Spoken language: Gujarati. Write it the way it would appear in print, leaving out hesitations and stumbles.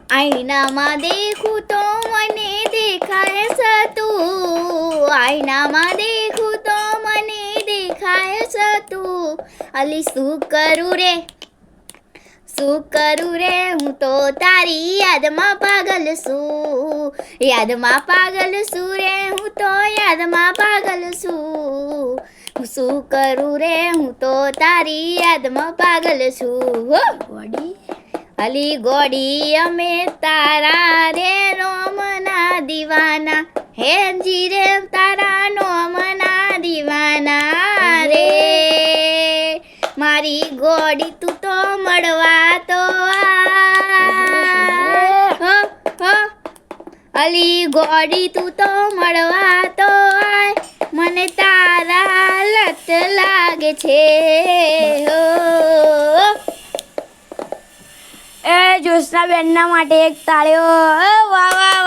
આઈનામાં દેખું તો મને દેખાય છે તું, આઈનામાં દેખું તો મને દેખાય છે તું. અલી શું કરું રે હું તો તારી યાદમાં પાગલ છું, યાદમાં પાગલ છું રે હું તો યાદમાં પાગલ છું. શું કરું રે હું તો તારી યાદમાં પાગલ છું. હો ગોડી અલી ગોડી અમે તારા રે નોમના દીવાના, હેજી રે તારા નોમના દીવાના રે. મારી ગોડી તું તો મળવા તો અલી ગોડી તું તો મળવા તો આય, મને તારા લત લાગે છે. હો એ જ્યોત્સના બેનના માટે એક તાળીઓ. વાહ વાહ.